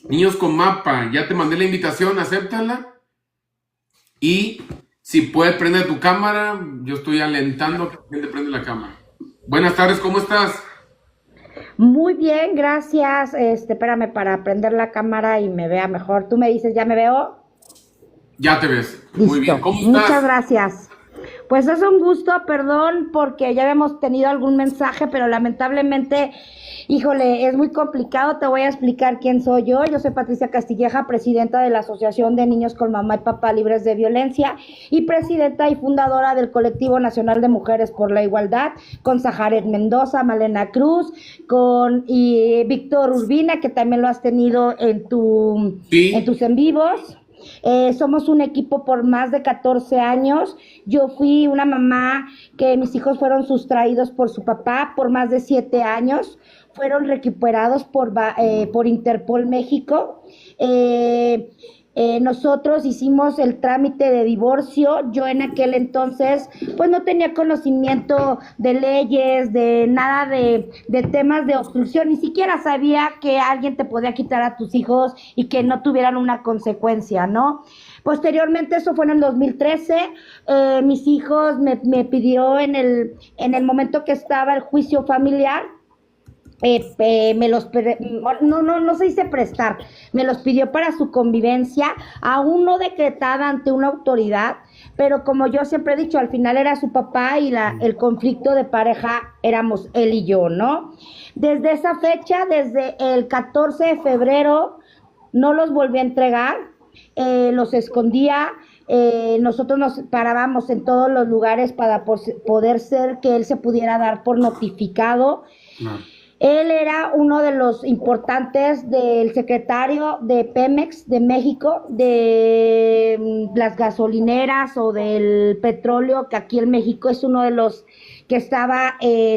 Niños con Mapa, ya te mandé la invitación, acéptala. Y si puedes prender tu cámara, yo estoy alentando que la gente prende la cámara. Buenas tardes, ¿cómo estás? Muy bien, gracias. Espérame para prender la cámara y me vea mejor. Tú me dices, ¿ya me veo? Ya te ves. Muy bien, Listo. ¿cómo Muchas estás? gracias. Pues es un gusto, perdón, porque ya habíamos tenido algún mensaje, pero lamentablemente, híjole, es muy complicado. Te voy a explicar quién soy yo. Yo soy Patricia Castilleja, presidenta de la Asociación de Niños con Mamá y Papá Libres de Violencia y presidenta y fundadora del Colectivo Nacional de Mujeres por la Igualdad, con Sajaret Mendoza, Malena Cruz, con Víctor Urbina, que también lo has tenido en Sí, tus en vivos. Somos un equipo por más de 14 años. Yo fui una mamá que mis hijos fueron sustraídos por su papá por más de 7 años. Fueron recuperados por Interpol México. Eh, Nosotros hicimos el trámite de divorcio. Yo en aquel entonces pues no tenía conocimiento de leyes, de nada de temas de obstrucción, ni siquiera sabía que alguien te podía quitar a tus hijos y que no tuvieran una consecuencia, ¿no? Posteriormente, eso fue en el 2013, mis hijos me pidió en el momento que estaba el juicio familiar, no se dice prestar, me los pidió para su convivencia, aún no decretada ante una autoridad, pero como yo siempre he dicho, al final era su papá y el conflicto de pareja éramos él y yo, ¿no? Desde esa fecha, desde el 14 de febrero, no los volví a entregar, los escondía. Nosotros nos parábamos en todos los lugares para poder ser que él se pudiera dar por notificado. claro. Él era uno de los importantes del secretario de Pemex de México, de las gasolineras o del petróleo, que aquí en México es uno de los que estaba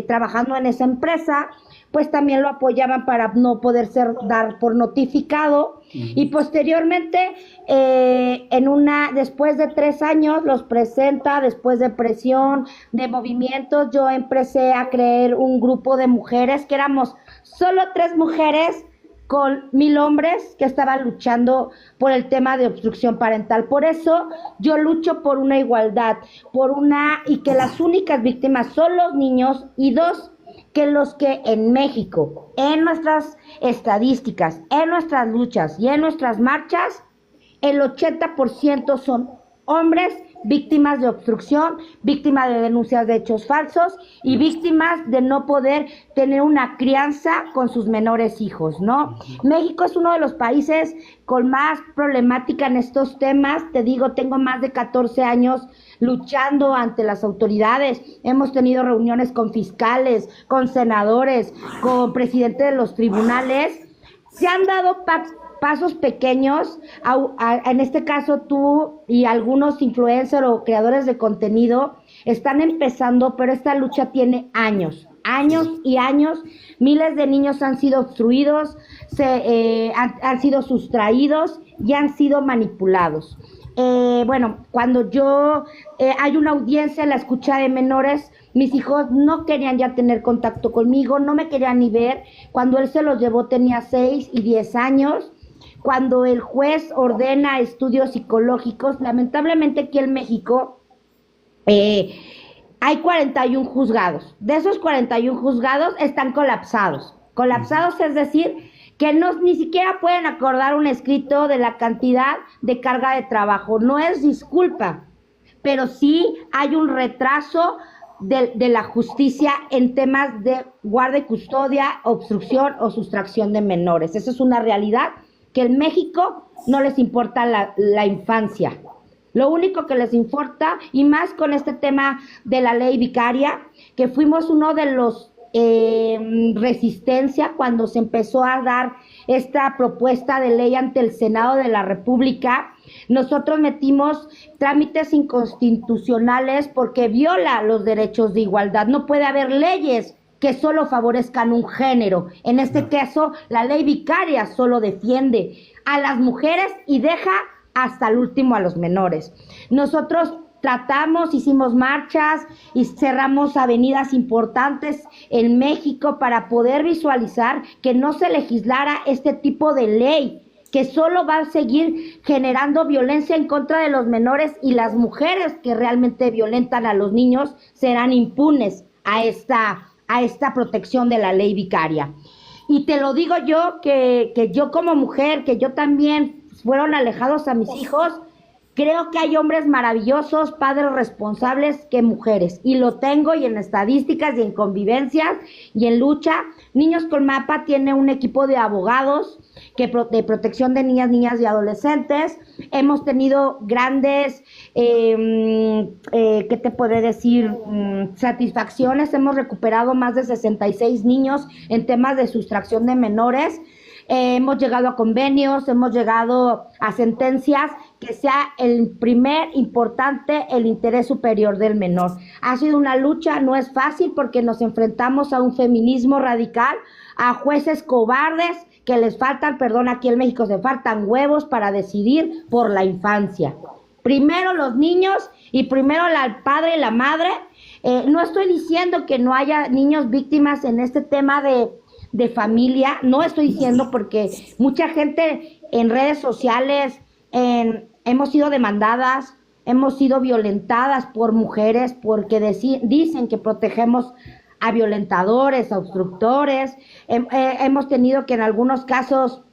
trabajando en esa empresa. Pues también lo apoyaban para no poder ser dar por notificado. Y Ujú. posteriormente, después de 3 años, los presenta, después de presión, de movimientos, yo empecé a crear un grupo de mujeres, que éramos solo 3 mujeres con 1,000 hombres que estaban luchando por el tema de obstrucción parental. Por eso yo lucho por una igualdad, y que las únicas víctimas son los niños, y dos, que los que en México, en nuestras estadísticas, en nuestras luchas y en nuestras marchas, el 80% son hombres víctimas de obstrucción, víctimas de denuncias de hechos falsos y víctimas de no poder tener una crianza con sus menores hijos, ¿no? México es uno de los países con más problemática en estos temas. Te digo, tengo más de 14 años luchando ante las autoridades. Hemos tenido reuniones con fiscales, con senadores, con presidentes de los tribunales. Se han dado pasos pequeños, en este caso tú y algunos influencers o creadores de contenido están empezando, pero esta lucha tiene años, años y años. Miles de niños han sido obstruidos, han sido sustraídos y han sido manipulados. Bueno, cuando hay una audiencia en la escucha de menores, mis hijos no querían ya tener contacto conmigo, no me querían ni ver. Cuando él se los llevó tenía 6 y 10 años. Cuando el juez ordena estudios psicológicos, lamentablemente aquí en México eh, hay 41 juzgados. De esos 41 juzgados están colapsados. Colapsados es decir, que ni siquiera pueden acordar un escrito de la cantidad de carga de trabajo. No es disculpa, pero sí hay un retraso de la justicia en temas de guarda y custodia, obstrucción o sustracción de menores. Esa es una realidad, que en México no les importa la infancia. Lo único que les importa, y más con este tema de la ley vicaria, que fuimos uno de los resistencia cuando se empezó a dar esta propuesta de ley ante el Senado de la República. Nosotros metimos trámites inconstitucionales porque viola los derechos de igualdad. No puede haber leyes que solo favorezcan un género. En este caso, la ley vicaria solo defiende a las mujeres y deja hasta el último a los menores. Nosotros hicimos marchas y cerramos avenidas importantes en México para poder visualizar que no se legislara este tipo de ley, que solo va a seguir generando violencia en contra de los menores, y las mujeres que realmente violentan a los niños serán impunes a esta protección de la ley vicaria. Y te lo digo yo, que yo como mujer, que yo también fueron alejados a mis hijos, creo que hay hombres maravillosos, padres responsables, que mujeres. Y lo tengo, y en estadísticas, y en convivencias, y en lucha. Niños con Mapa tiene un equipo de abogados de protección de niñas y adolescentes. Hemos tenido grandes, ¿qué te puedo decir? Satisfacciones. Hemos recuperado más de 66 niños en temas de sustracción de menores. Hemos llegado a convenios, hemos llegado a sentencias, que sea el primer importante el interés superior del menor. Ha sido una lucha, no es fácil, porque nos enfrentamos a un feminismo radical, a jueces cobardes que les faltan, perdón, aquí en México se faltan huevos para decidir por la infancia. Primero los niños y primero el padre y la madre. No estoy diciendo que no haya niños víctimas en este tema de familia, no estoy diciendo, porque mucha gente en redes sociales hemos sido demandadas, hemos sido violentadas por mujeres porque dicen que protegemos a violentadores, a obstructores. Hemos tenido que en algunos casos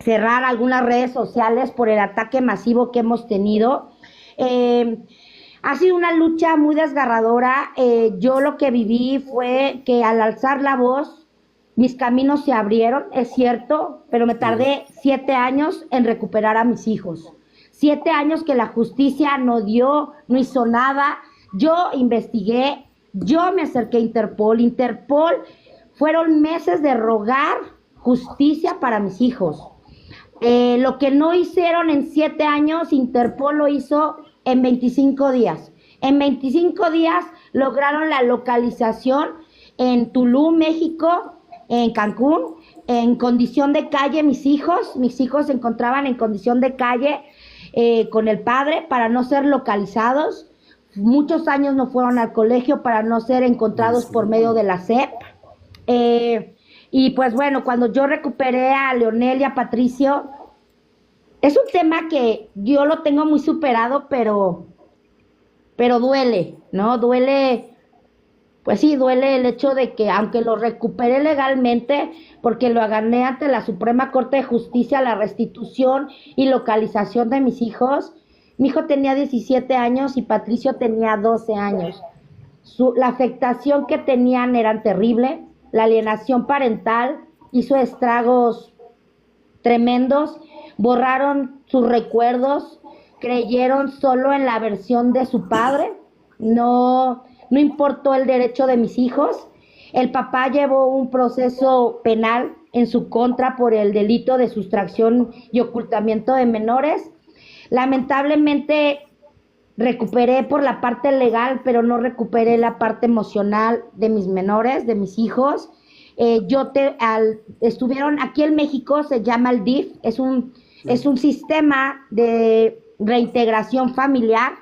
cerrar algunas redes sociales por el ataque masivo que hemos tenido. Ha sido una lucha muy desgarradora. Yo lo que viví fue que al alzar la voz, mis caminos se abrieron, es cierto, pero me tardé 7 años en recuperar a mis hijos. 7 años que la justicia no hizo nada. Yo investigué, yo me acerqué a Interpol. Fueron meses de rogar justicia para mis hijos. Lo que no hicieron en 7 años, Interpol lo hizo en 25 días. En 25 días lograron la localización en Tulum, México, en Cancún, en condición de calle. Mis hijos se encontraban en condición de calle con el padre para no ser localizados. Muchos años no fueron al colegio para no ser encontrados por medio de la SEP. Y pues bueno, cuando yo recuperé a Leonel y a Patricio, es un tema que yo lo tengo muy superado, pero duele, ¿no? Duele. Pues sí, duele el hecho de que, aunque lo recuperé legalmente, porque lo gané ante la Suprema Corte de Justicia, la restitución y localización de mis hijos. Mi hijo tenía 17 años y Patricio tenía 12 años. La afectación que tenían era terrible. La alienación parental hizo estragos tremendos. Borraron sus recuerdos, creyeron solo en la versión de su padre. No importó el derecho de mis hijos. El papá llevó un proceso penal en su contra por el delito de sustracción y ocultamiento de menores. Lamentablemente recuperé por la parte legal, pero no recuperé la parte emocional de mis menores, de mis hijos. Estuvieron aquí en México, se llama el DIF, es un sistema de reintegración familiar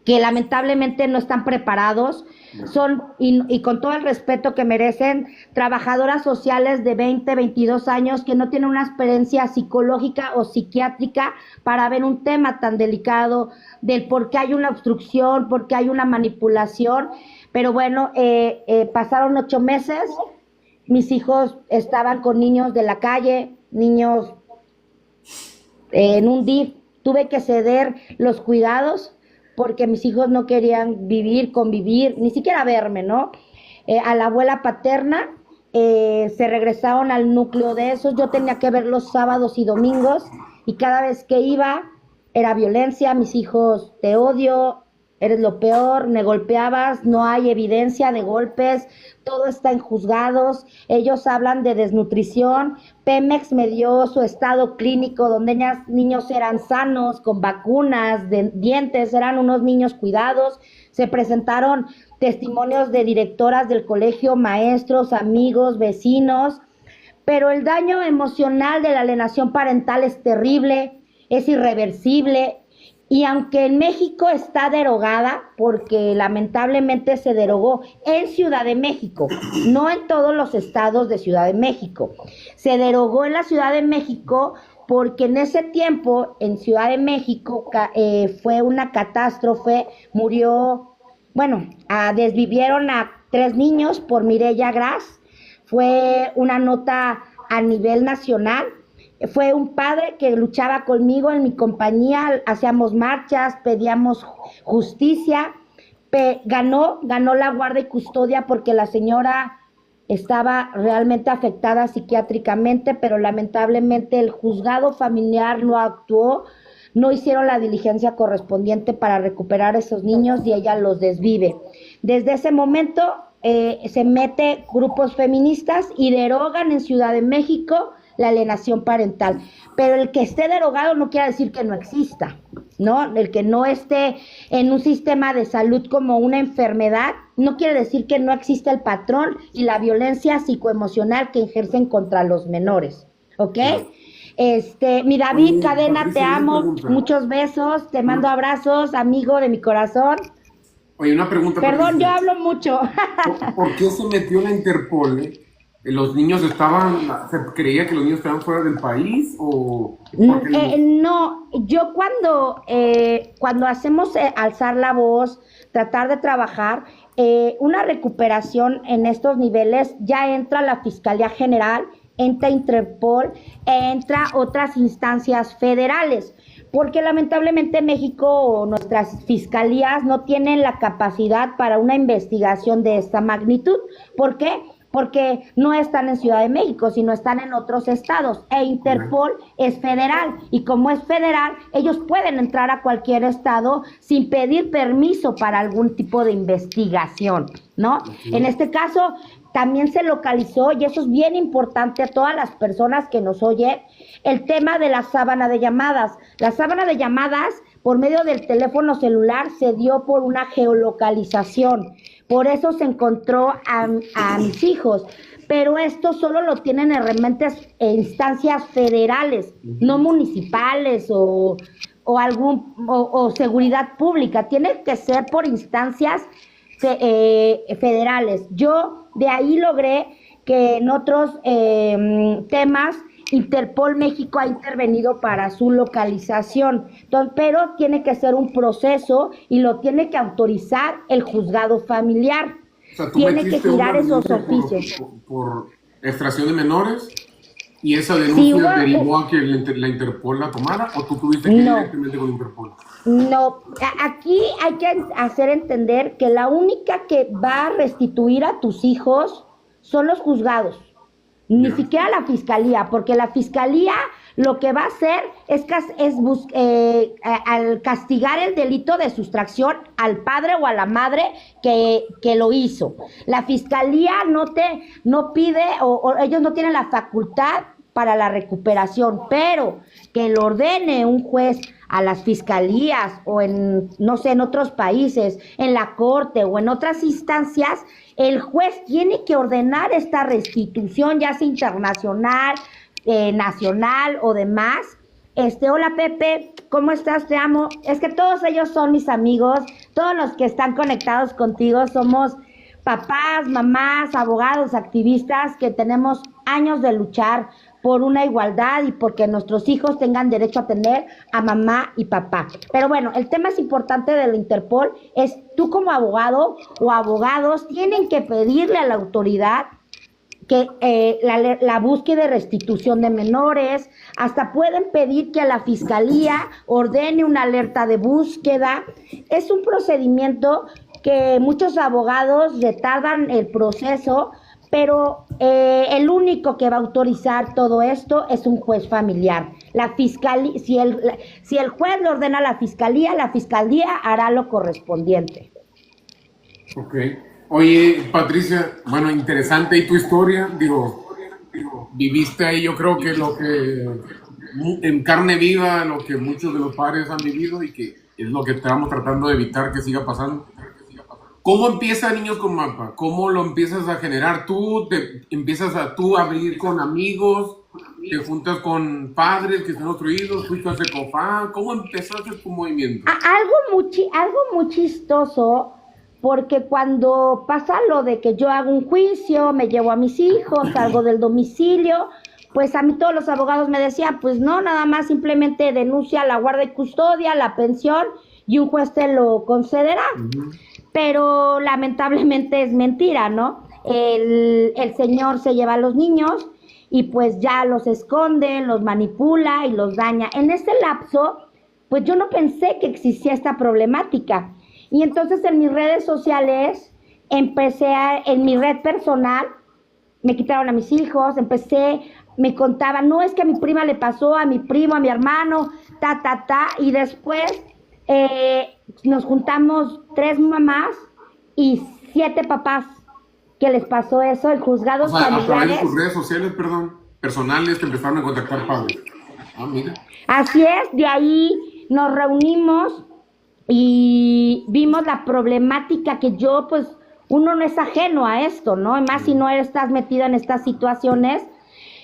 que lamentablemente no están preparados. Son, y con todo el respeto que merecen, trabajadoras sociales de 20, 22 años que no tienen una experiencia psicológica o psiquiátrica para ver un tema tan delicado del por qué hay una obstrucción, por qué hay una manipulación. Pero bueno, pasaron 8 meses, mis hijos estaban con niños de la calle, niños en un DIF. Tuve que ceder los cuidados porque mis hijos no querían convivir, ni siquiera verme, ¿no? A la abuela paterna, se regresaron al núcleo de esos. Yo tenía que ver los sábados y domingos, y cada vez que iba era violencia. Mis hijos: te odio, eres lo peor, me golpeabas, no hay evidencia de golpes, todo está en juzgados. Ellos hablan de desnutrición. Pemex me dio su estado clínico donde niños eran sanos, con vacunas, de dientes, eran unos niños cuidados. Se presentaron testimonios de directoras del colegio, maestros, amigos, vecinos. Pero el daño emocional de la alienación parental es terrible, es irreversible. Y aunque en México está derogada, porque lamentablemente se derogó en Ciudad de México, no en todos los estados de Ciudad de México, se derogó en la Ciudad de México porque en ese tiempo en Ciudad de México fue una catástrofe, murió, bueno, desvivieron a 3 niños por Mireya Gras, fue una nota a nivel nacional. Fue un padre que luchaba conmigo en mi compañía, hacíamos marchas, pedíamos justicia, ganó la guardia y custodia porque la señora estaba realmente afectada psiquiátricamente, pero lamentablemente el juzgado familiar no actuó, no hicieron la diligencia correspondiente para recuperar a esos niños y ella los desvive. Desde ese momento se mete grupos feministas y derogan en Ciudad de México la alienación parental, pero el que esté derogado no quiere decir que no exista, ¿no? El que no esté en un sistema de salud como una enfermedad, no quiere decir que no exista el patrón y la violencia psicoemocional que ejercen contra los menores, ¿ok? Mi David Cadena, Patricia, te una amo, pregunta. muchos besos, te mando abrazos, amigo de mi corazón. Oye, una pregunta, Perdón, yo Patricia. hablo mucho. ¿Por qué se metió la Interpol? ¿Los niños se creía que los niños estaban fuera del país o porque No, yo cuando hacemos alzar la voz, tratar de trabajar, una recuperación en estos niveles, ya entra la Fiscalía General, entra Interpol, entra otras instancias federales, porque lamentablemente México o nuestras fiscalías no tienen la capacidad para una investigación de esta magnitud. ¿Por qué? Porque no están en Ciudad de México, sino están en otros estados. E Interpol es federal, y como es federal, ellos pueden entrar a cualquier estado sin pedir permiso para algún tipo de investigación, ¿no? En este caso, también se localizó, y eso es bien importante a todas las personas que nos oyen, el tema de la sábana de llamadas. La sábana de llamadas, por medio del teléfono celular, se dio por una geolocalización. Por eso se encontró a mis hijos. Pero esto solo lo tienen en realmente instancias federales, no municipales o seguridad pública. Tiene que ser por instancias federales. Yo de ahí logré que en otros temas Interpol México ha intervenido para su localización, pero tiene que ser un proceso y lo tiene que autorizar el juzgado familiar. o sea, tú Tiene que metiste girar una esos denuncia oficios. por extracción de menores y esa Sí, denuncia derivó a que la Interpol la tomara o tú tuviste que ir No. directamente con Interpol? No, aquí hay que hacer entender que la única que va a restituir a tus hijos son los juzgados, ni Ya. siquiera la fiscalía, porque la fiscalía lo que va a hacer al castigar el delito de sustracción al padre o a la madre que lo hizo. La fiscalía no pide o ellos no tienen la facultad para la recuperación, pero que lo ordene un juez a las fiscalías o no sé, en otros países, en la corte o en otras instancias, el juez tiene que ordenar esta restitución, ya sea internacional, nacional o demás. Hola Pepe, ¿cómo estás? Te amo. Es que todos ellos son mis amigos, todos los que están conectados contigo somos papás, mamás, abogados, activistas que tenemos años de luchar por una igualdad y porque nuestros hijos tengan derecho a tener a mamá y papá. Pero bueno, el tema es importante de la Interpol es tú como abogado o abogados tienen que pedirle a la autoridad que la búsqueda de restitución de menores, hasta pueden pedir que a la fiscalía ordene una alerta de búsqueda. Es un procedimiento que muchos abogados retardan el proceso, pero el único que va a autorizar todo esto es un juez familiar. La fiscalía, si el juez le ordena a la fiscalía hará lo correspondiente. Ok. Oye, Patricia, bueno, interesante y tu historia, digo, viviste ahí, yo creo que lo que en carne viva, lo que muchos de los padres han vivido y que es lo que estamos tratando de evitar que siga pasando. ¿Cómo empieza Niños con Mapa? ¿Cómo lo empiezas a generar tú? ¿Te empiezas a abrir con amigos? te juntas con padres que están instruidos, fuiste a Secofá, ¿cómo empezaste tu movimiento? Algo muy chistoso, porque cuando pasa lo de que yo hago un juicio, me llevo a mis hijos, salgo del domicilio, pues a mí todos los abogados me decían, pues no, nada más simplemente denuncia la guarda y custodia, la pensión, y un juez te lo concederá. Ujú. Pero lamentablemente es mentira, ¿no? El señor se lleva a los niños y pues ya los esconde, los manipula y los daña. En ese lapso, pues yo no pensé que existía esta problemática. Y entonces en mis redes sociales, en mi red personal, me quitaron a mis hijos, me contaban, no, es que a mi prima le pasó, a mi primo, a mi hermano, y después nos juntamos 3 mamás y 7 papás que les pasó eso en O juzgados sea, a través de familiares. tus redes sociales, perdón, personales, te empezaron a contactar padres. Ah, mira. Así es, de ahí nos reunimos y vimos la problemática que yo, pues, uno no es ajeno a esto, ¿no? Y más si no estás metida en estas situaciones.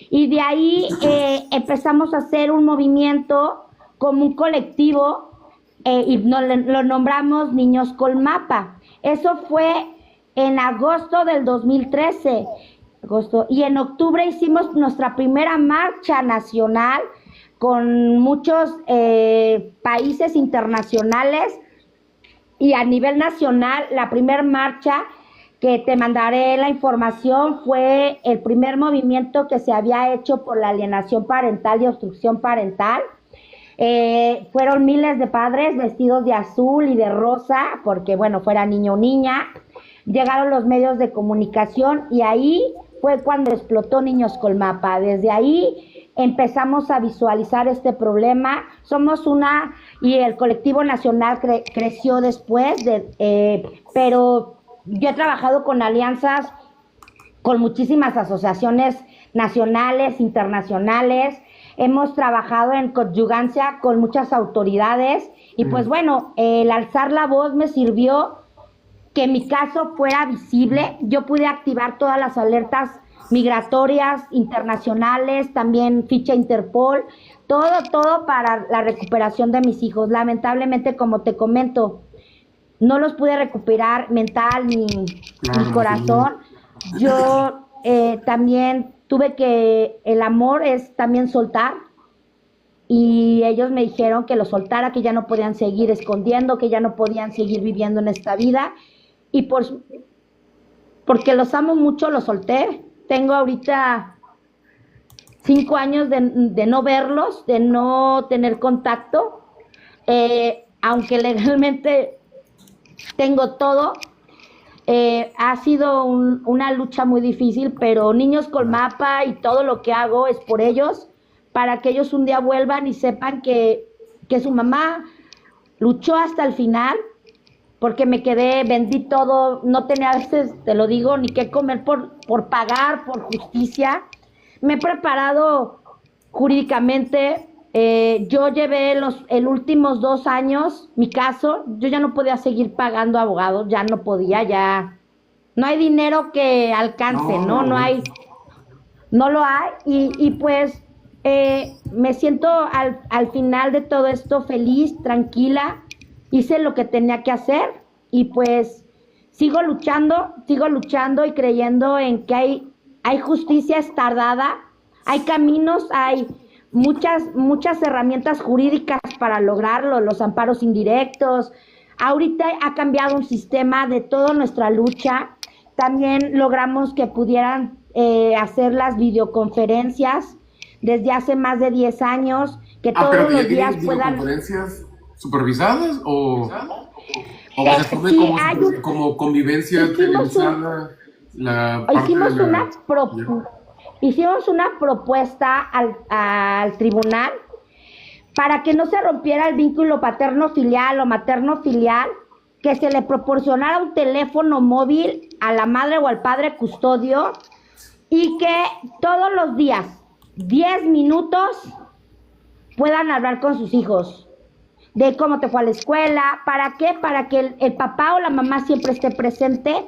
Y de ahí empezamos a hacer un movimiento como un colectivo y lo nombramos Niños Colmapa. Eso fue en agosto del 2013. Y en octubre hicimos nuestra primera marcha nacional con muchos países internacionales y a nivel nacional. La primera marcha, que te mandaré la información, fue el primer movimiento que se había hecho por la alienación parental y obstrucción parental. Fueron miles de padres vestidos de azul y de rosa, porque bueno, fuera niño o niña. Llegaron los medios de comunicación y ahí fue cuando explotó Niños Colmapa. Desde ahí empezamos a visualizar este problema. Y el colectivo nacional creció después, pero yo he trabajado con alianzas con muchísimas asociaciones nacionales, internacionales. Hemos trabajado en conyugancia con muchas autoridades y pues bueno, el alzar la voz me sirvió que mi caso fuera visible. Yo pude activar todas las alertas migratorias internacionales, también ficha Interpol, todo para la recuperación de mis hijos. Lamentablemente, como te comento, no los pude recuperar mental ni corazón. Yo también el amor es también soltar, y ellos me dijeron que lo soltara, que ya no podían seguir escondiendo, que ya no podían seguir viviendo en esta vida, y porque los amo mucho, los solté. Tengo ahorita 5 años de no verlos, de no tener contacto, aunque legalmente tengo todo. Ha sido una lucha muy difícil, pero Niños Colmapa y todo lo que hago es por ellos, para que ellos un día vuelvan y sepan que su mamá luchó hasta el final, porque vendí todo, no tenía a veces, te lo digo, ni qué comer por pagar, por justicia. Me he preparado jurídicamente. Yo llevé el últimos 2 años mi caso. Yo ya no podía seguir pagando abogados, ya no podía, ya no hay dinero que alcance, ¿no? No lo hay. Y pues me siento al final de todo esto feliz, tranquila. Hice lo que tenía que hacer y pues sigo luchando y creyendo en que hay justicia. Es tardada, hay caminos, hay muchas herramientas jurídicas para lograrlo, los amparos indirectos. Ahorita ha cambiado un sistema de toda nuestra lucha. También logramos que pudieran hacer las videoconferencias desde hace más de 10 años, que todos los días puedan... ¿Videoconferencias supervisadas o se pone sí, como convivencia televisada? Hicimos una propuesta al tribunal para que no se rompiera el vínculo paterno-filial o materno-filial, que se le proporcionara un teléfono móvil a la madre o al padre custodio, y que todos los días, 10 minutos, puedan hablar con sus hijos de cómo te fue a la escuela. ¿Para qué? Para que el papá o la mamá siempre esté presente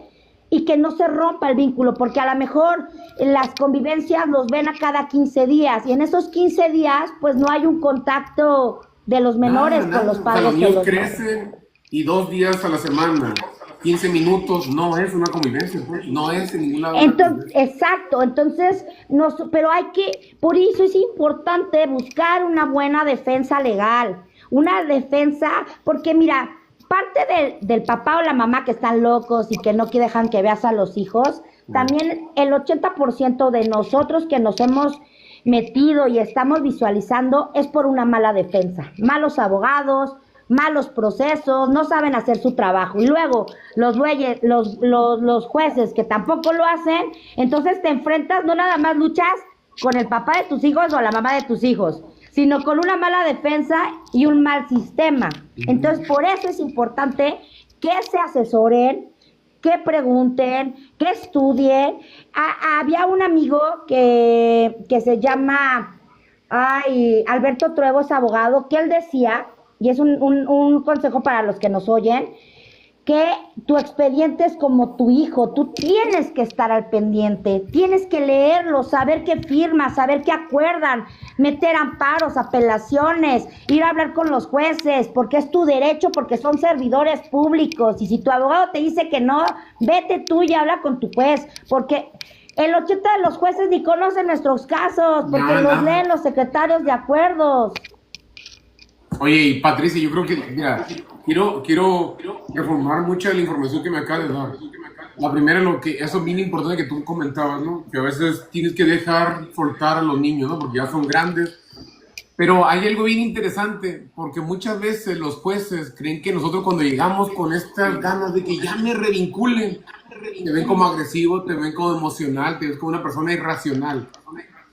y que no se rompa el vínculo, porque a lo mejor las convivencias los ven a cada 15 días y en esos 15 días pues no hay un contacto de los menores con los O sea, padres. los niños crecen y 2 días a la semana, 15 minutos, no es una convivencia, pues. No es en ningún lado. Entonces, exacto, entonces, pero hay que, por eso es importante buscar una buena defensa legal, una defensa, porque mira, parte del papá o la mamá que están locos y que no dejan que veas a los hijos, también el 80% de nosotros que nos hemos metido y estamos visualizando es por una mala defensa, malos abogados, malos procesos, no saben hacer su trabajo. Y luego los jueces que tampoco lo hacen, entonces te enfrentas, no nada más luchas con el papá de tus hijos o la mamá de tus hijos, sino con una mala defensa y un mal sistema. Entonces, por eso es importante que se asesoren, que pregunten, que estudien. Había un amigo que se llama Alberto Truebo, es abogado, que él decía, y es un consejo para los que nos oyen, que tu expediente es como tu hijo, tú tienes que estar al pendiente, tienes que leerlo, saber qué firmas, saber qué acuerdan, meter amparos, apelaciones, ir a hablar con los jueces, porque es tu derecho, porque son servidores públicos, y si tu abogado te dice que no, vete tú y habla con tu juez, porque el 80% de los jueces ni conocen nuestros casos, porque los leen los secretarios de acuerdos. Oye, y Patricia, yo creo que, mira, quiero reformar mucha de la información que me acabas de dar. La primera, eso es bien importante que tú comentabas, ¿no? Que a veces tienes que dejar soltar a los niños, ¿no? Porque ya son grandes. Pero hay algo bien interesante, porque muchas veces los jueces creen que nosotros cuando llegamos con estas ganas de que ya me revinculen, te ven como agresivo, te ven como emocional, te ven como una persona irracional.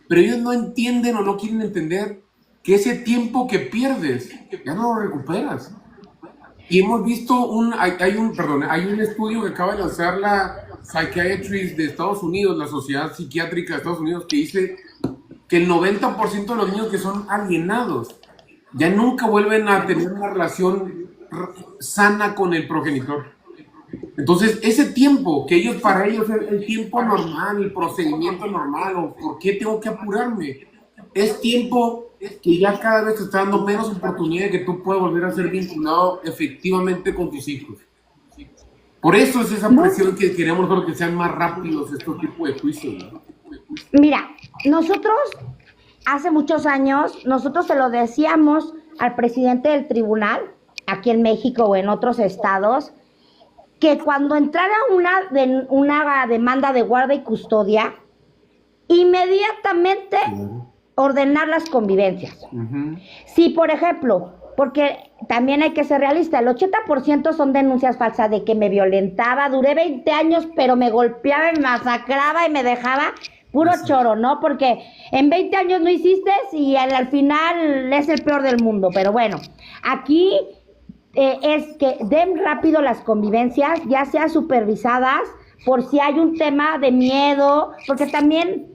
Pero ellos no entienden o no quieren entender que ese tiempo que pierdes ya no lo recuperas. Y hemos visto hay un estudio que acaba de lanzar la Psychiatry de Estados Unidos, la Sociedad Psiquiátrica de Estados Unidos, que dice que el 90% de los niños que son alienados ya nunca vuelven a tener una relación sana con el progenitor. Entonces, ese tiempo que para ellos es el tiempo normal, el procedimiento normal, o por qué tengo que apurarme, es tiempo que ya cada vez te está dando menos oportunidad de que tú puedas volver a ser vinculado efectivamente con tus hijos. Por eso es esa presión que queremos nosotros, que sean más rápidos estos tipos de juicios, ¿no? Mira, nosotros hace muchos años, nosotros se lo decíamos al presidente del tribunal, aquí en México o en otros estados, que cuando entrara una demanda de guarda y custodia, inmediatamente ordenar las convivencias. Si, por ejemplo, porque también hay que ser realista, el 80% son denuncias falsas de que me violentaba, duré 20 años, pero me golpeaba, me masacraba y me dejaba puro choro, ¿no? Porque en 20 años no hiciste y al final es el peor del mundo. Pero bueno, aquí es que den rápido las convivencias, ya sea supervisadas, por si hay un tema de miedo, porque también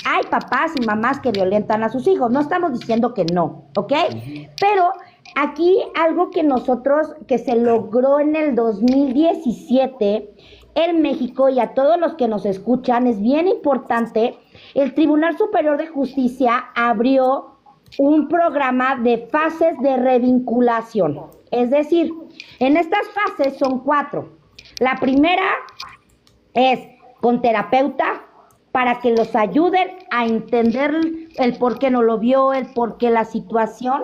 hay papás y mamás que violentan a sus hijos, no estamos diciendo que no, ¿ok? Pero aquí algo que se logró en el 2017 en México, y a todos los que nos escuchan, es bien importante, el Tribunal Superior de Justicia abrió un programa de fases de revinculación. Es decir, en estas fases son 4. La primera es con terapeuta, para que los ayuden a entender el por qué no lo vio, el por qué la situación.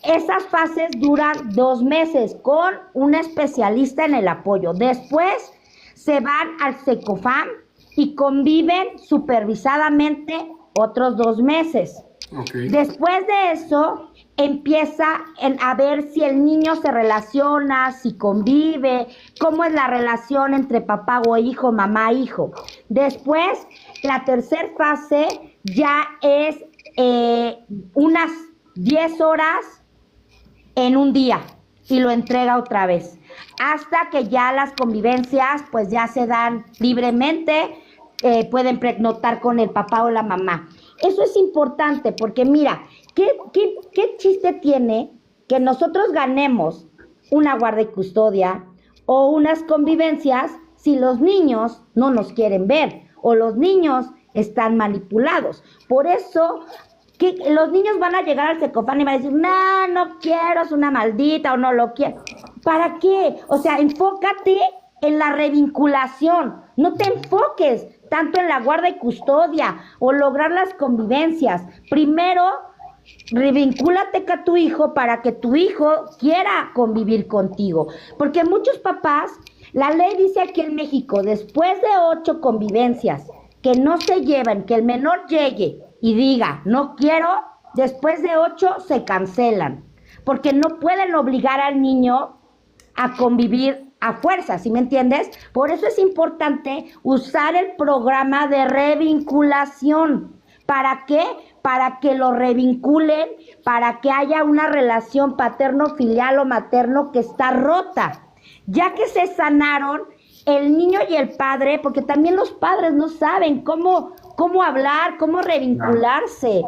Esas fases duran 2 meses con un especialista en el apoyo. Después se van al SECOFAM y conviven supervisadamente otros 2 meses. Okay. Después de eso, empieza a ver si el niño se relaciona, si convive, cómo es la relación entre papá o hijo, mamá, hijo. Después, la tercera fase ya es unas 10 horas en un día y lo entrega otra vez. Hasta que ya las convivencias pues ya se dan libremente, pueden pernoctar con el papá o la mamá. Eso es importante porque mira, ¿qué chiste tiene que nosotros ganemos una guarda y custodia o unas convivencias si los niños no nos quieren ver o los niños están manipulados. Por eso que los niños van a llegar al Secofan y van a decir, no, no quiero, es una maldita o no lo quiero. ¿Para qué? O sea, enfócate en la revinculación, no te enfoques tanto en la guarda y custodia o lograr las convivencias. Primero, revincúlate con tu hijo para que tu hijo quiera convivir contigo. Porque muchos papás, la ley dice aquí en México, después de 8 convivencias que no se llevan, que el menor llegue y diga, no quiero, después de 8 se cancelan. Porque no pueden obligar al niño a convivir a fuerza, ¿sí me entiendes? Por eso es importante usar el programa de revinculación. ¿Para qué? Para que lo revinculen, para que haya una relación paterno-filial o materno que está rota. Ya que se sanaron, el niño y el padre, porque también los padres no saben cómo hablar, cómo revincularse.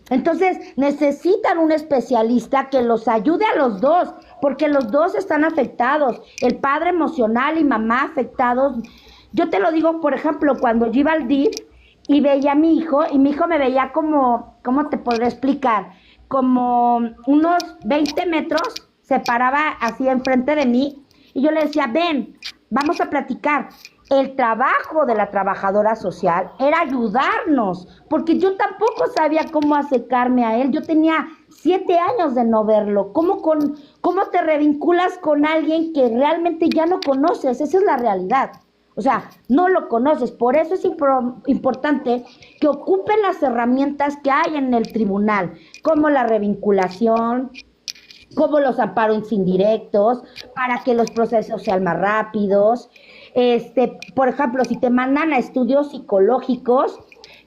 Entonces necesitan un especialista que los ayude a los dos, porque los dos están afectados, el padre emocional y mamá afectados. Yo te lo digo, por ejemplo, cuando yo iba al DIF y veía a mi hijo, y mi hijo me veía como, ¿cómo te podré explicar? Como unos 20 metros, se paraba así enfrente de mí, y yo le decía, ven, vamos a platicar. El trabajo de la trabajadora social era ayudarnos, porque yo tampoco sabía cómo acercarme a él. Yo tenía 7 años de no verlo. ¿Cómo te revinculas con alguien que realmente ya no conoces? Esa es la realidad. O sea, no lo conoces. Por eso es importante que ocupen las herramientas que hay en el tribunal, como la revinculación, como los amparos indirectos, para que los procesos sean más rápidos. Por ejemplo, si te mandan a estudios psicológicos,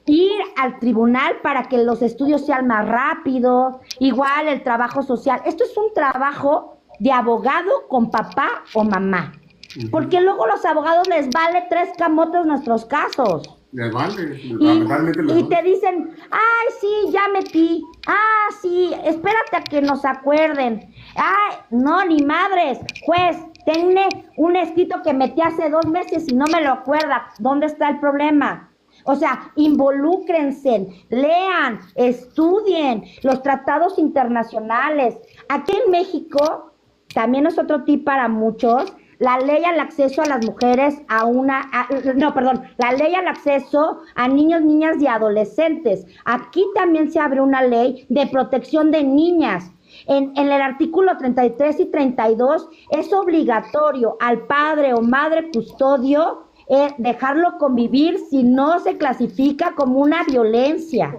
ir al tribunal para que los estudios sean más rápidos, igual el trabajo social. Esto es un trabajo de abogado con papá o mamá, porque luego los abogados les vale 3 camotes nuestros casos. Les vale, y te dicen, ay, sí, ya metí, sí, espérate a que nos acuerden. Ay, no, ni madres, juez, tenme un escrito que metí hace 2 meses y no me lo acuerda. ¿Dónde está el problema? O sea, involúcrense, lean, estudien los tratados internacionales. Aquí en México, también es otro tip para muchos, la ley al acceso a las mujeres la ley al acceso a niños, niñas y adolescentes. Aquí también se abre una ley de protección de niñas. En el artículo 33 y 32 es obligatorio al padre o madre custodio dejarlo convivir si no se clasifica como una violencia.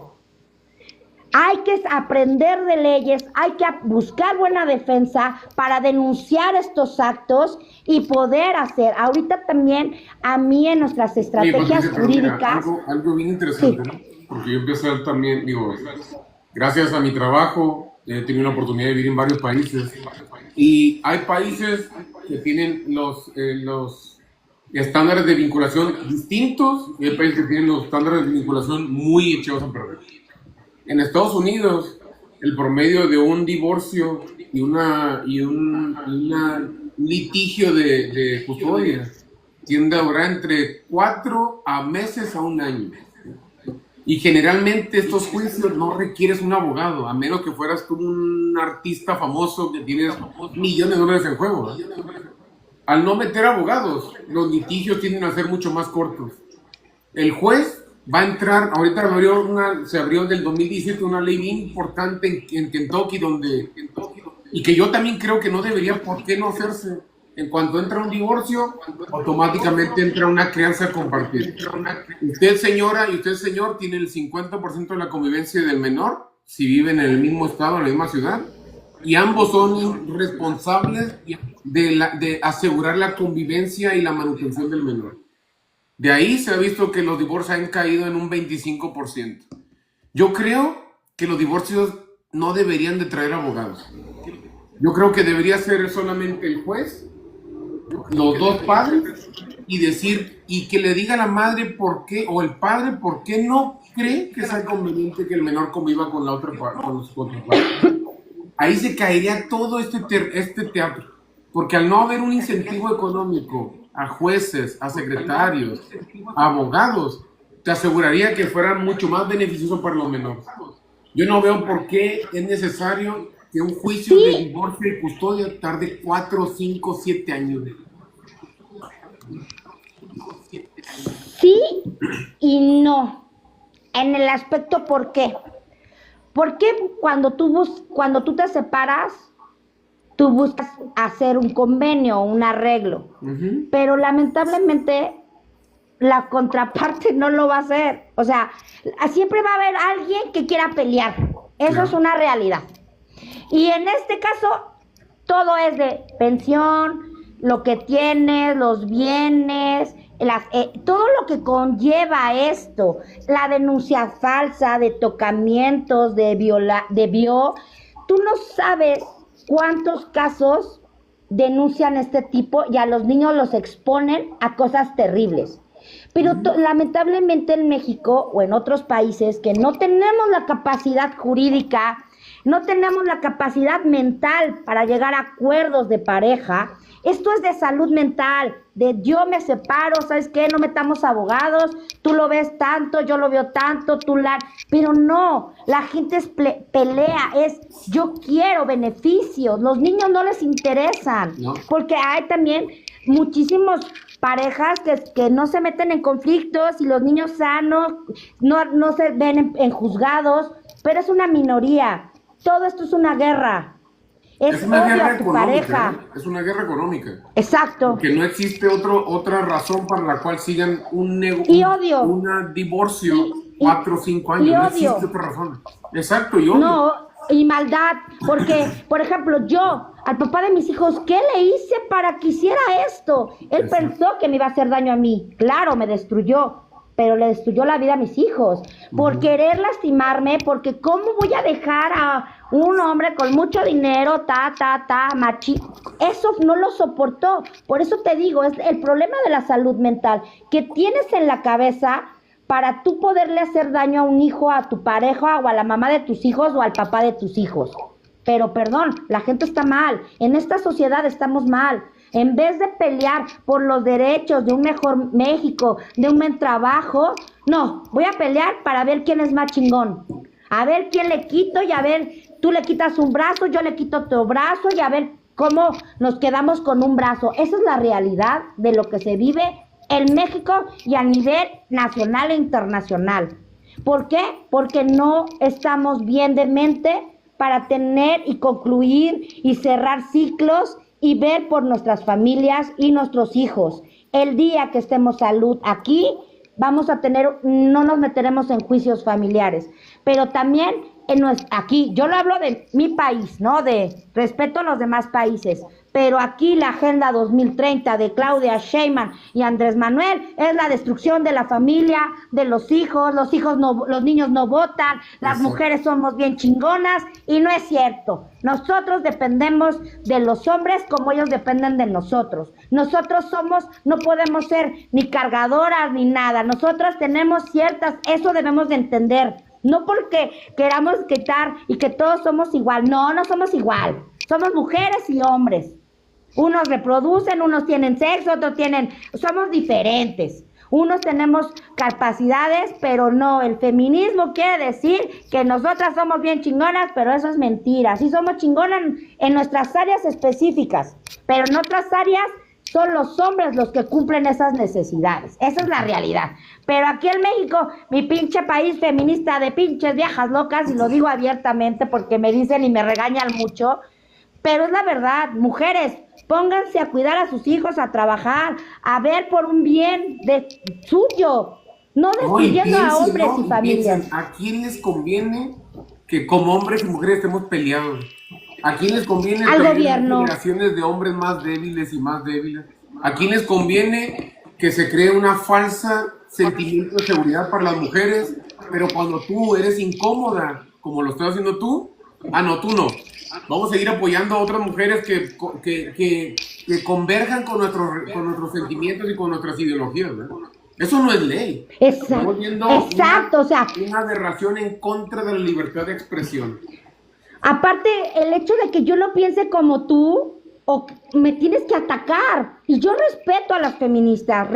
Hay que aprender de leyes, hay que buscar buena defensa para denunciar estos actos y poder hacer. Ahorita también a mí en nuestras estrategias jurídicas. Mira, algo bien interesante, ¿no? Porque yo empecé a ver también, gracias a mi trabajo, he tenido la oportunidad de vivir en varios países. Y hay países que tienen los estándares de vinculación distintos y hay países que tienen los estándares de vinculación muy echados a perder. En Estados Unidos, el promedio de un divorcio y un litigio de custodia tiende a durar entre 4 meses a 1 año. Y generalmente estos juicios no requieres un abogado, a menos que fueras tú un artista famoso que tienes millones de dólares en juego, ¿verdad? Al no meter abogados, los litigios tienden a ser mucho más cortos. El juez va a entrar, ahorita se abrió del 2017 una ley bien importante en Kentucky, y que yo también creo que no debería por qué no hacerse. En cuanto entra un divorcio, automáticamente entra una crianza compartida. Usted, señora, y usted, señor, tiene el 50% de la convivencia del menor, si viven en el mismo estado, en la misma ciudad, y ambos son responsables de asegurar la convivencia y la manutención del menor. De ahí se ha visto que los divorcios han caído en un 25%. Yo creo que los divorcios no deberían de traer abogados. Yo creo que debería ser solamente el juez, los 2 padres, y que le diga a la madre por qué, o el padre por qué no cree que sea conveniente que el menor conviva con la otra parte. Ahí se caería todo este teatro, porque al no haber un incentivo económico a jueces, a secretarios, a abogados, te aseguraría que fueran mucho más beneficiosos para los menores. Yo no veo por qué es necesario que un juicio de Sí, divorcio y custodia tarde 4, 5, 7 años. sí y no. En el aspecto ¿por qué? Porque cuando tú te separas, tú buscas hacer un convenio, un arreglo, Ujú. pero lamentablemente la contraparte no lo va a hacer. O sea, siempre va a haber alguien que quiera pelear. Eso es Claro. una realidad. Y en este caso, todo es de pensión, lo que tienes, los bienes, todo lo que conlleva esto, la denuncia falsa de tocamientos, tú no sabes cuántos casos denuncian este tipo y a los niños los exponen a cosas terribles. Pero lamentablemente en México o en otros países que no tenemos la capacidad jurídica, no tenemos la capacidad mental para llegar a acuerdos de pareja, esto es de salud mental, de yo me separo, ¿sabes qué? No metamos abogados, tú lo ves tanto, yo lo veo tanto, pero no, la gente pelea, es yo quiero beneficios, los niños no les interesan, No. porque hay también muchísimos parejas que no se meten en conflictos y los niños sanos no se ven en juzgados, pero es una minoría. Todo esto es una guerra. Es Es una odio guerra a tu económica, pareja. ¿eh? Es una guerra económica. Exacto. Porque no existe otra razón para la cual sigan Y odio. un divorcio Y, 4 o 5 y años. No existe odio. otra razón. Exacto, y odio. No, y maldad, porque, por ejemplo, yo, al papá de mis hijos, ¿qué le hice para que hiciera esto? Él Exacto. pensó que me iba a hacer daño a mí. Claro, me destruyó, pero le destruyó la vida a mis hijos. Por querer lastimarme, porque ¿cómo voy a dejar a un hombre con mucho dinero, machi? Eso no lo soportó. Por eso te digo, es el problema de la salud mental, que tienes en la cabeza para tú poderle hacer daño a un hijo, a tu pareja o a la mamá de tus hijos o al papá de tus hijos. Pero perdón, la gente está mal, en esta sociedad estamos mal. En vez de pelear por los derechos de un mejor México, de un buen trabajo, no, voy a pelear para ver quién es más chingón. A ver quién le quito y a ver, tú le quitas un brazo, yo le quito otro brazo y a ver cómo nos quedamos con un brazo. Esa es la realidad de lo que se vive en México y a nivel nacional e internacional. ¿Por qué? Porque no estamos bien de mente para tener y concluir y cerrar ciclos y ver por nuestras familias y nuestros hijos. El día que estemos salud aquí, vamos a tener, no nos meteremos en juicios familiares, pero también aquí, yo lo hablo de mi país, ¿no? De respeto a los demás países, pero aquí la Agenda 2030 de Claudia Sheinbaum y Andrés Manuel es la destrucción de la familia, de los hijos no, los niños no votan, las Exacto. mujeres somos bien chingonas y no es cierto. Nosotros dependemos de los hombres como ellos dependen de nosotros. Nosotros no podemos ser ni cargadoras ni nada. Nosotros tenemos eso debemos de entender. No porque queramos quitar y que todos somos igual. No, no somos igual. Somos mujeres y hombres. Unos reproducen, unos tienen sexo, somos diferentes. Unos tenemos capacidades, pero no, el feminismo quiere decir que nosotras somos bien chingonas, pero eso es mentira. Sí somos chingonas en nuestras áreas específicas, pero en otras áreas son los hombres los que cumplen esas necesidades. Esa es la realidad. Pero aquí en México, mi pinche país feminista de pinches viejas locas, y lo digo abiertamente porque me dicen y me regañan mucho, pero es la verdad, mujeres, pónganse a cuidar a sus hijos, a trabajar, a ver por un bien suyo, no No, y destruyendo a piensen, hombres ¿no? y Y familias. piensen, ¿a quién les conviene que como hombres y mujeres estemos peleados? ¿A quién les conviene Al tener gobierno. generaciones de hombres más débiles y más débiles? ¿A quién les conviene que se cree una falsa sentimiento de seguridad para las mujeres, pero cuando tú eres incómoda, como lo estás haciendo tú, no, tú no. Vamos a seguir apoyando a otras mujeres que converjan con nuestros sentimientos y con nuestras ideologías, ¿verdad? Eso no es ley. Estamos viendo Exacto, o sea, una aberración en contra de la libertad de expresión. aparte el hecho de que yo no piense como tú, o me tienes que atacar. Y yo respeto a las feministas,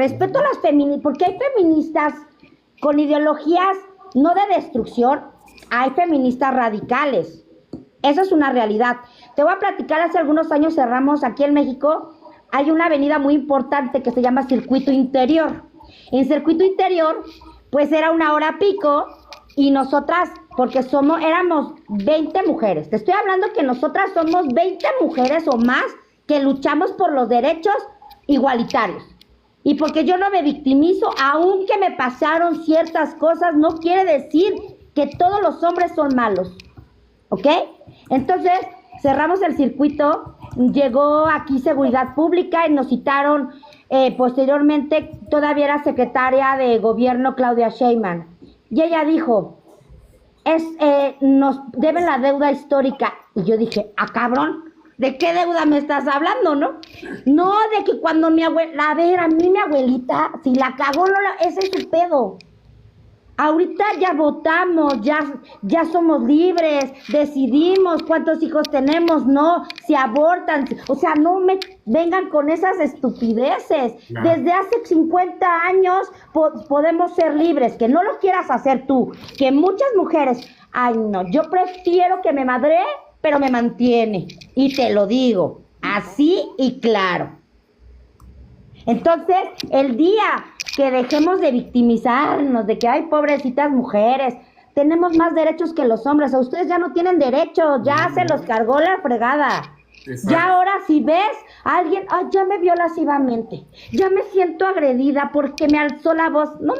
porque hay feministas con ideologías no de destrucción, hay feministas radicales. Esa es una realidad. Te voy a platicar, hace algunos años cerramos aquí en México, hay una avenida muy importante que se llama Circuito Interior. En Circuito Interior, pues era una hora pico y nosotras, porque éramos 20 mujeres. Te estoy hablando que nosotras somos 20 mujeres o más que luchamos por los derechos igualitarios. Y porque yo no me victimizo, aunque me pasaron ciertas cosas, no quiere decir que todos los hombres son malos. ¿Ok? Entonces, cerramos el circuito, llegó aquí Seguridad Pública y nos citaron, posteriormente, todavía era secretaria de gobierno Claudia Sheinbaum. Y ella dijo, nos deben la deuda histórica. Y yo dije, cabrón, ¿de qué deuda me estás hablando, no? No, de que cuando mi abuela, a ver, a mí mi abuelita, si la cagó, ese es su pedo. Ahorita ya votamos, ya somos libres, decidimos cuántos hijos tenemos, no, si abortan, o sea, no me vengan con esas estupideces. No. Desde hace 50 años podemos ser libres, que no lo quieras hacer tú, que muchas mujeres, ay no, yo prefiero que me madre, pero me mantiene, y te lo digo, así y claro. Entonces, el día que dejemos de victimizarnos, de que hay pobrecitas mujeres, tenemos más derechos que los hombres, a ustedes ya no tienen derechos, ya se los cargó la fregada. Exacto. Ya ahora si ves a alguien, ya me vio lascivamente, ya me siento agredida porque me alzó la voz, no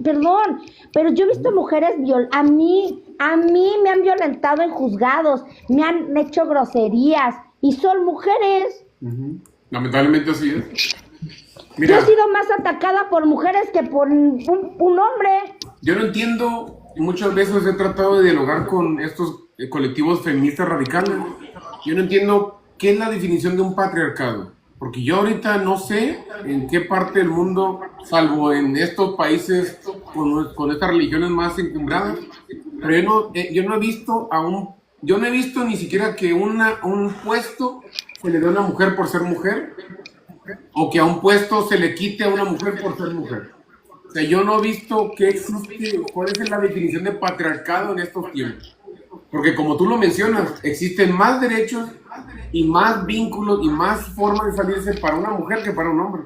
perdón, pero yo he visto mujeres a mí me han violentado en juzgados, me han hecho groserías y son mujeres. Lamentablemente así es. Mira, yo he sido más atacada por mujeres que por un hombre. Yo no entiendo, muchas veces he tratado de dialogar con estos colectivos feministas radicales. Yo no entiendo qué es la definición de un patriarcado. Porque yo ahorita no sé en qué parte del mundo, salvo en estos países con estas religiones más encumbradas, pero yo no he visto yo no he visto ni siquiera que un puesto se le dé a una mujer por ser mujer, o que a un puesto se le quite a una mujer por ser mujer. O sea, yo no he visto qué existe, cuál es la definición de patriarcado en estos tiempos. Porque como tú lo mencionas, existen más derechos y más vínculos y más formas de salirse para una mujer que para un hombre.